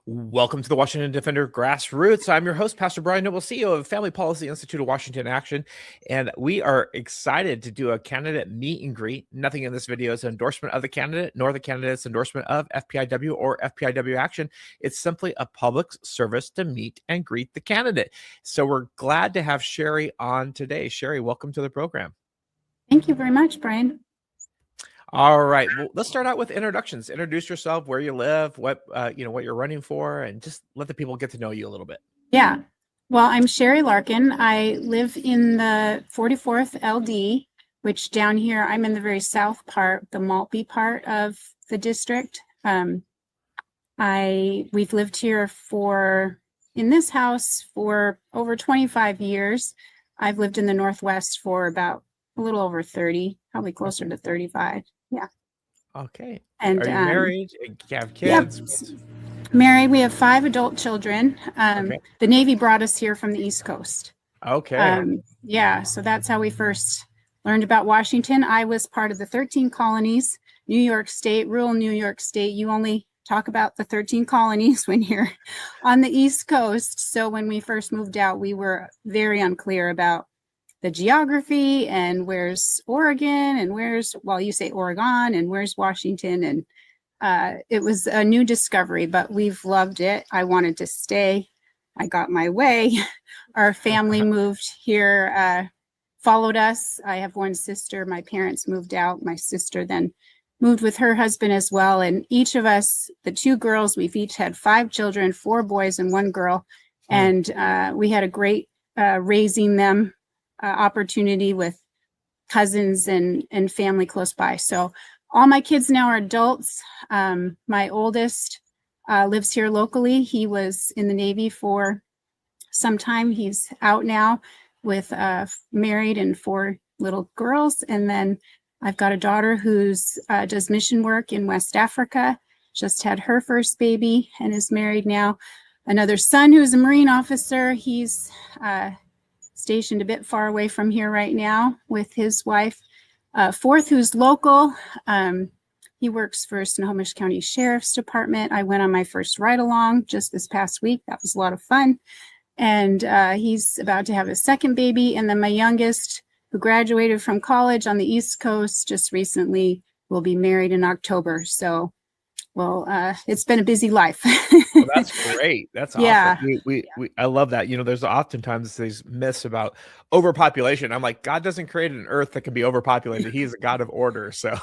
Welcome to the Washington Defender Grassroots. I'm your host, Pastor Brian Noble, CEO of Family Policy Institute of Washington Action, and we are excited to do a candidate meet and greet. Nothing in this video is an endorsement of the candidate, nor the candidate's endorsement of FPIW or FPIW Action. It's simply a public service to meet and greet the candidate. So we're glad to have Sherri on today. Sherri, welcome to the program. Thank you very much, Brian. All right. Well, let's start out with introductions. Introduce yourself, where you live, what you're running for, and just let the people get to know you a little bit. Yeah. Well, I'm Sherri Larkin. I live in the 44th LD, which down here, I'm in the very south part, the Maltby part of the district. We've lived here in this house for over 25 years. I've lived in the Northwest for about a little over 30, probably closer to 35. Yeah. Okay. And are you married? You have kids? Yep. Married. We have 5 adult children. Okay. The Navy brought us here from the East Coast. Okay. Yeah. So that's how we first learned about Washington. I was part of the 13 colonies, New York State, rural New York State. You only talk about the 13 colonies when you're on the East Coast. So when we first moved out, we were very unclear about the geography and where's Oregon and you say Oregon and where's Washington. And it was a new discovery, but we've loved it. I wanted to stay. I got my way. Our family moved here, followed us. I have one sister. My parents moved out. My sister then moved with her husband as well. And each of us, the 2 girls, we've each had 5 children, 4 boys and 1 girl. And we had a great raising them opportunity with cousins and family close by. So all my kids now are adults. My oldest lives here locally. He was in the Navy for some time. He's out now with married and 4 little girls. And then I've got a daughter who's does mission work in West Africa, just had her first baby and is married now. Another son who's a Marine officer. He's stationed a bit far away from here right now with his wife. 4th, who's local. He works for Snohomish County Sheriff's Department. I went on my first ride-along just this past week. That was a lot of fun. And he's about to have his 2nd baby. And then my youngest, who graduated from college on the East Coast just recently, will be married in October. So, it's been a busy life. Well, that's great. That's awesome. Yeah. I love that. There's oftentimes these myths about overpopulation. I'm like, God doesn't create an earth that can be overpopulated. He is a God of order. So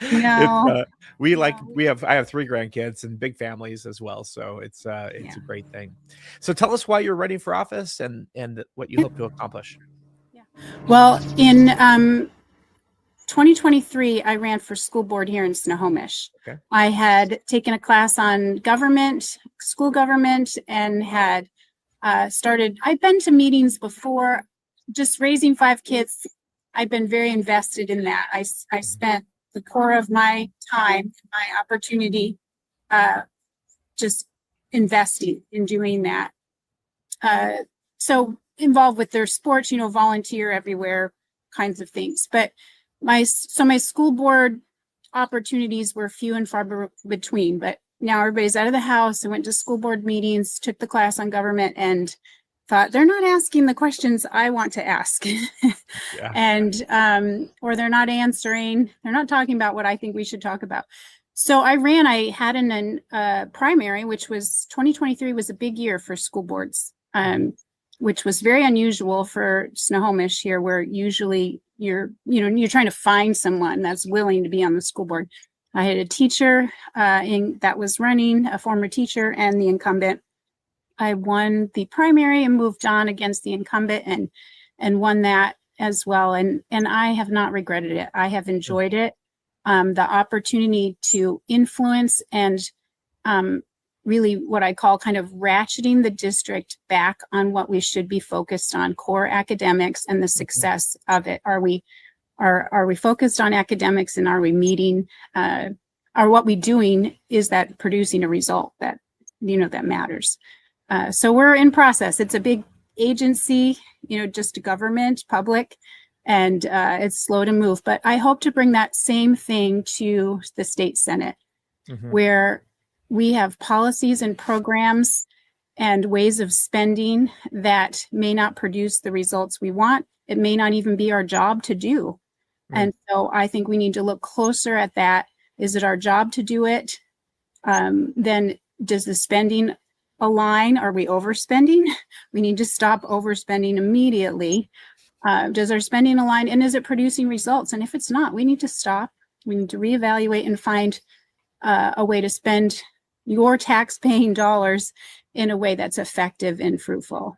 No. I have 3 grandkids and big families as well. So it's a great thing. So tell us why you're running for office and what you hope to accomplish. Yeah. Well, in 2023, I ran for school board here in Snohomish. Okay. I had taken a class on government, school government, and had I'd been to meetings before, just raising 5 kids. I've been very invested in that. I spent the core of my time, my opportunity, just investing in doing that. So involved with their sports, volunteer everywhere kinds of things. But my school board opportunities were few and far between, but now everybody's out of the house. I went to school board meetings, took the class on government, and thought they're not asking the questions I want to ask. Yeah. And or they're not answering. They're not talking about what I think we should talk about. So I ran. I had a primary, which was 2023 was a big year for school boards, which was very unusual for Snohomish here, where usually you're trying to find someone that's willing to be on the school board. I had a teacher that was running, a former teacher, and the incumbent. I won the primary and moved on against the incumbent and won that as well. And I have not regretted it. I have enjoyed it. The opportunity to influence and really what I call kind of ratcheting the district back on what we should be focused on, core academics and the success of it. Are we focused on academics, and are we meeting, are what we doing, is that producing a result that, that matters? So we're in process. It's a big agency, just a government, public, and it's slow to move. But I hope to bring that same thing to the state Senate, where we have policies and programs and ways of spending that may not produce the results we want. It may not even be our job to do. And so I think we need to look closer at that. Is it our job to do it? Then does the spending align? Are we overspending? We need to stop overspending immediately. Does our spending align, and is it producing results? And if it's not, we need to stop. We need to reevaluate and find a way to spend your tax-paying dollars in a way that's effective and fruitful.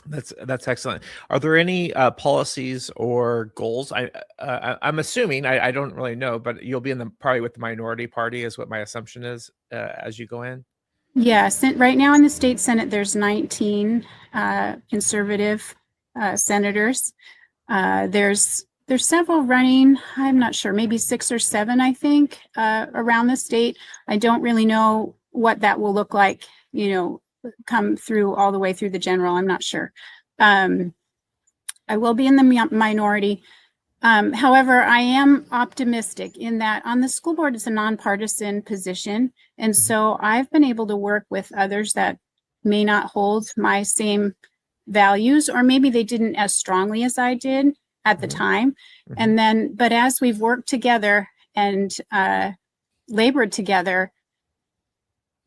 That's excellent. Are there any policies or goals? I'm assuming, I don't really know, but you'll be probably with the minority party is what my assumption is as you go in. Yes, right now in the state Senate, there's 19 conservative senators. There's several running. I'm not sure, maybe 6 or 7, I think, around the state. I don't really know what that will look like, come through all the way through the general. I'm not sure. I will be in the minority. However, I am optimistic in that on the school board, it's a nonpartisan position. And so I've been able to work with others that may not hold my same values, or maybe they didn't as strongly as I did at the time. And then, but as we've worked together and labored together,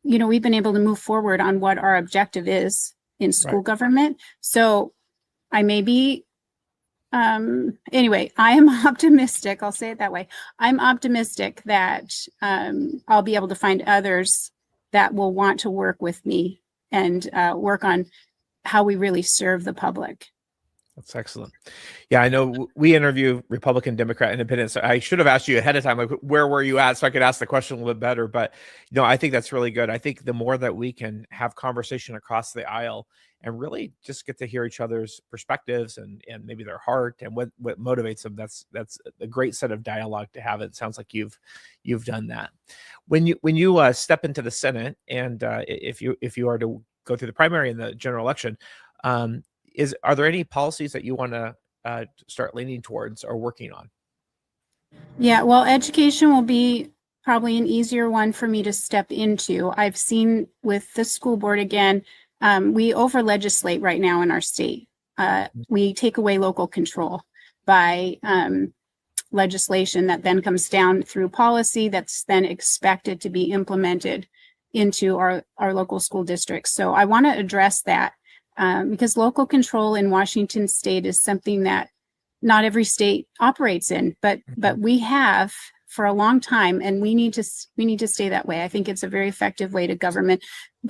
we've been able to move forward on what our objective is in school government. So I may be, anyway, I am optimistic. I'll say it that way. I'm optimistic that I'll be able to find others that will want to work with me and work on how we really serve the public. That's excellent. Yeah, I know we interview Republican, Democrat, Independents. So I should have asked you ahead of time, like, where were you at, so I could ask the question a little bit better. But I think that's really good. I think the more that we can have conversation across the aisle and really just get to hear each other's perspectives and maybe their heart and what motivates them, that's a great set of dialogue to have. It sounds like you've done that. When you step into the Senate, and if you are to go through the primary and the general election, are there any policies that you want to start leaning towards or working on? Yeah, well, education will be probably an easier one for me to step into. I've seen with the school board, again, we over legislate right now in our state. We take away local control by legislation that then comes down through policy that's then expected to be implemented into our local school districts. So I want to address that. Because local control in Washington state is something that not every state operates in, but we have for a long time, and we need to stay that way. I think it's a very effective way to govern.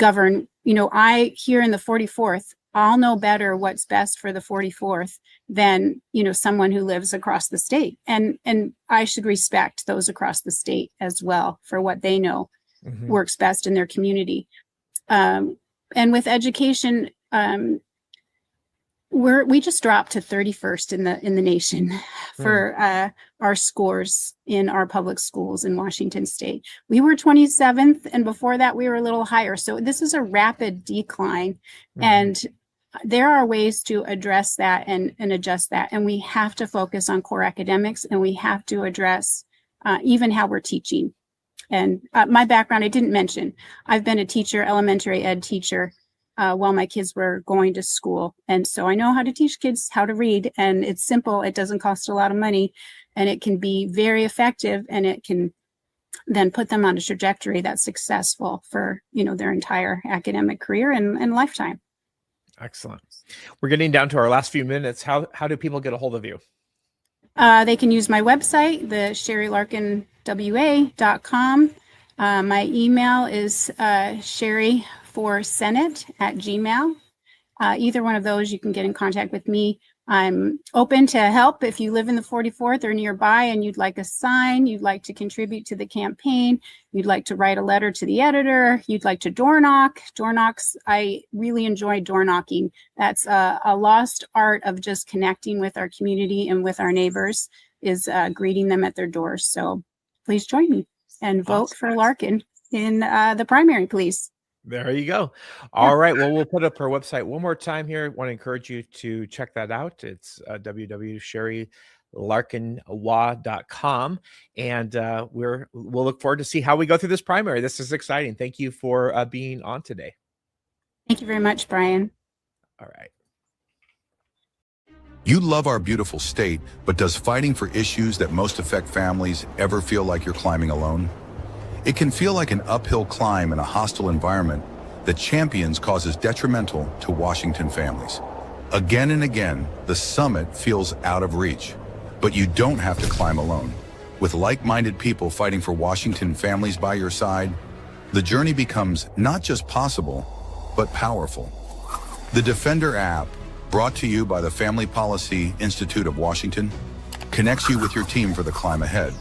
I here in the 44th, I'll know better what's best for the 44th than someone who lives across the state, and I should respect those across the state as well for what they know works best in their community. And with education, we just dropped to 31st in the nation for our scores in our public schools in Washington state. We were 27th, and before that we were a little higher. So this is a rapid decline, and there are ways to address that and adjust that. And we have to focus on core academics, and we have to address even how we're teaching. And my background, I didn't mention, I've been a teacher, elementary ed teacher, while my kids were going to school. And so I know how to teach kids how to read, and it's simple. It doesn't cost a lot of money, and it can be very effective, and it can then put them on a trajectory that's successful for, their entire academic career and lifetime. Excellent. We're getting down to our last few minutes. How do people get a hold of you? They can use my website, the SherriLarkinWA.com. My email is sherri4senate@gmail.com. Either one of those, you can get in contact with me. I'm open to help if you live in the 44th or nearby and you'd like a sign, you'd like to contribute to the campaign, you'd like to write a letter to the editor, you'd like to door knock. Door knocks, I really enjoy door knocking. That's a lost art of just connecting with our community and with our neighbors, is greeting them at their doors. So please join me and vote for Larkin in the primary, please. There you go. All right. Well, we'll put up her website one more time here. I want to encourage you to check that out. It's www.sherri larkinwa.com. And we'll look forward to see how we go through this primary. This is exciting. Thank you for being on today. Thank you very much, Brian. All right. You love our beautiful state, but does fighting for issues that most affect families ever feel like you're climbing alone? It can feel like an uphill climb in a hostile environment that champions causes detrimental to Washington families. Again and again, the summit feels out of reach, but you don't have to climb alone. With like-minded people fighting for Washington families by your side, the journey becomes not just possible, but powerful. The Defender app, brought to you by the Family Policy Institute of Washington, connects you with your team for the climb ahead.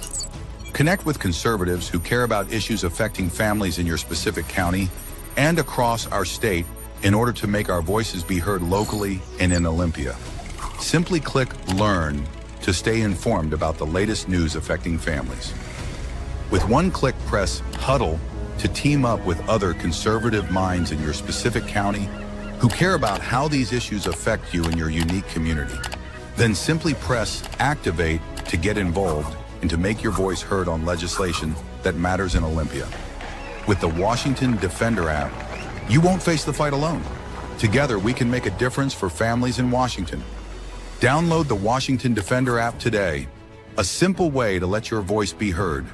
Connect with conservatives who care about issues affecting families in your specific county and across our state in order to make our voices be heard locally and in Olympia. Simply click Learn to stay informed about the latest news affecting families. With one click, press Huddle to team up with other conservative minds in your specific county who care about how these issues affect you in your unique community. Then simply press Activate to get involved and to make your voice heard on legislation that matters in Olympia. With the Washington Defender app, you won't face the fight alone. Together, we can make a difference for families in Washington. Download the Washington Defender app today, a simple way to let your voice be heard.